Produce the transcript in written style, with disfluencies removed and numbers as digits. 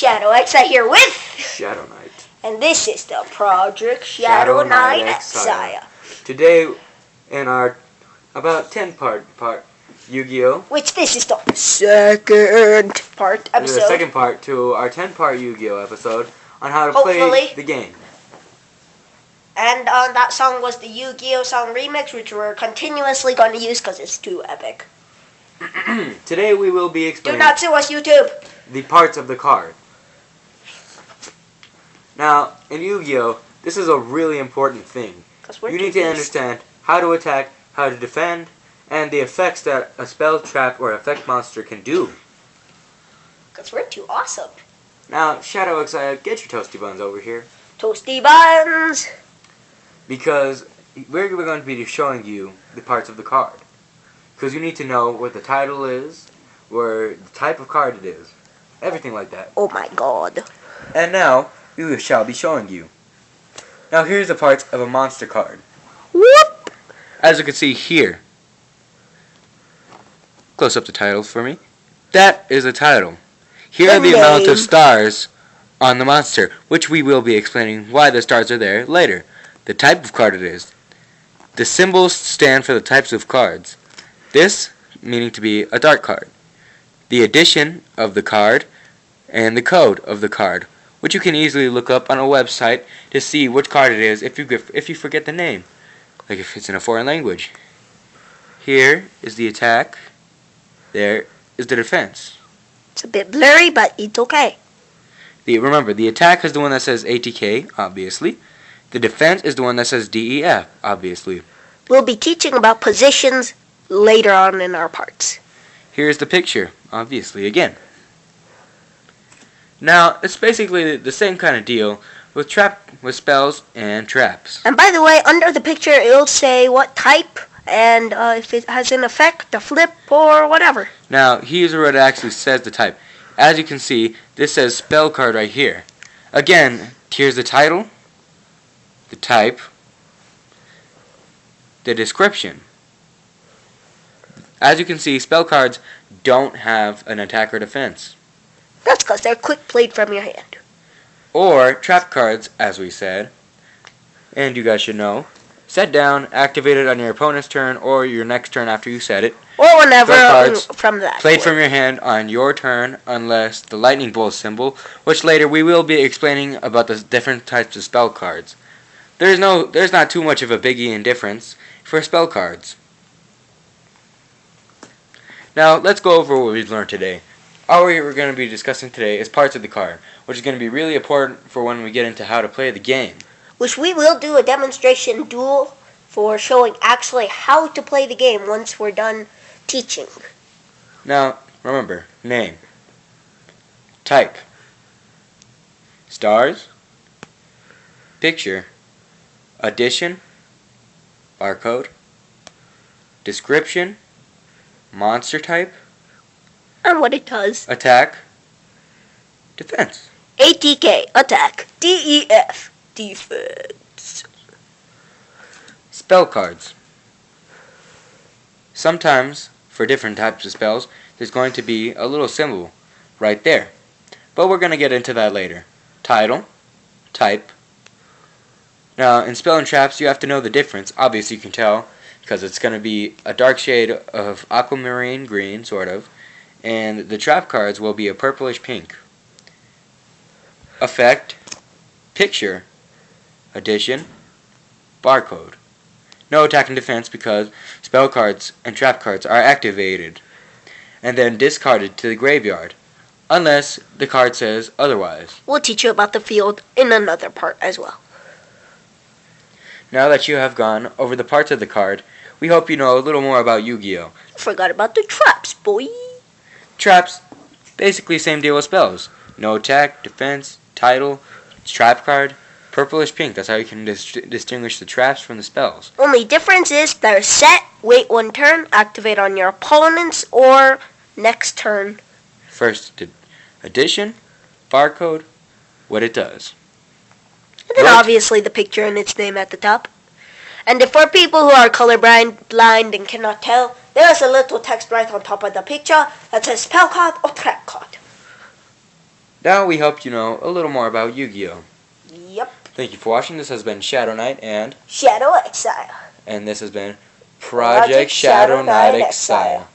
Shadow X here with Shadow Knight. And this is the Project Shadow Knight Exile. Today, in our about 10-part Yu-Gi-Oh! Which this is the second part episode. The second part to our 10-part Yu-Gi-Oh! Episode on how to play the game. And that song was the Yu-Gi-Oh! Song remix, which we're continuously going to use because it's too epic. Today we will be explaining... Do not sue us, YouTube! ...the parts of the card. Now, in Yu-Gi-Oh!, this is a really important thing. You need to understand how to attack, how to defend, and the effects that a spell, trap, or effect monster can do. Because we're too awesome. Now, Shadow Exile, get your toasty buns over here. Toasty buns! Because we're going to be showing you the parts of the card. Because you need to know what the title is, or the type of card it is. Everything like that. Oh my god. And now, we shall be showing you. Now here's the parts of a monster card. Whoop! As you can see here. Close up the title for me. That is the title. Here are the amount of stars on the monster, which we will be explaining why the stars are there later. The type of card it is. The symbols stand for the types of cards. This meaning to be a dark card. The addition of the card and the code of the card, which you can easily look up on a website to see which card it is if you forget the name, like if it's in a foreign language. Here is the attack. There is the defense. It's a bit blurry, but it's okay. Remember, the attack is the one that says ATK, obviously. The defense is the one that says DEF, obviously. We'll be teaching about positions later on in our parts. Here's the picture, obviously, again. Now, it's basically the same kind of deal with spells and traps. And by the way, under the picture, it'll say what type and if it has an effect, a flip, or whatever. Now, here's where it actually says the type. As you can see, this says spell card right here. Again, here's the title, the type, the description. As you can see, spell cards don't have an attack or defense. That's because they're quick played from your hand. Or trap cards, as we said, and you guys should know, set down, activated on your opponent's turn or your next turn after you set it. Or whenever cards from that. Played from your hand on your turn, unless the lightning bolt symbol, which later we will be explaining about the different types of spell cards. There's not too much of a biggie in difference for spell cards. Now, let's go over what we've learned today. All we're going to be discussing today is parts of the card, which is going to be really important for when we get into how to play the game. Which we will do a demonstration duel for showing actually how to play the game once we're done teaching. Now, remember, name, type, stars, picture, addition, barcode, description, monster type, and what it does. Attack, defense. ATK, attack. DEF, defense. Spell cards. Sometimes, for different types of spells, there's going to be a little symbol right there. But we're going to get into that later. Title, type. Now, in spell and traps, you have to know the difference. Obviously, you can tell, because it's going to be a dark shade of aquamarine green, sort of. And the trap cards will be a purplish pink. Effect, picture, addition, barcode. No attack and defense because spell cards and trap cards are activated and then discarded to the graveyard, unless the card says otherwise. We'll teach you about the field in another part as well. Now that you have gone over the parts of the card, we hope you know a little more about Yu-Gi-Oh! Forgot about the traps, boy. Traps, basically same deal with spells. No attack, defense, title, trap card, purplish pink. That's how you can distinguish the traps from the spells. Only difference is they're set, wait one turn, activate on your opponent's or next turn. First, addition, barcode, what it does. And then obviously the picture and its name at the top. And for people who are colorblind and cannot tell, there's a little text right on top of the picture that says spell card or trap card. Now we hope you know a little more about Yu-Gi-Oh! Yep. Thank you for watching. This has been Shadow Knight and Shadow Exile. this has been Project Shadow Knight Exile.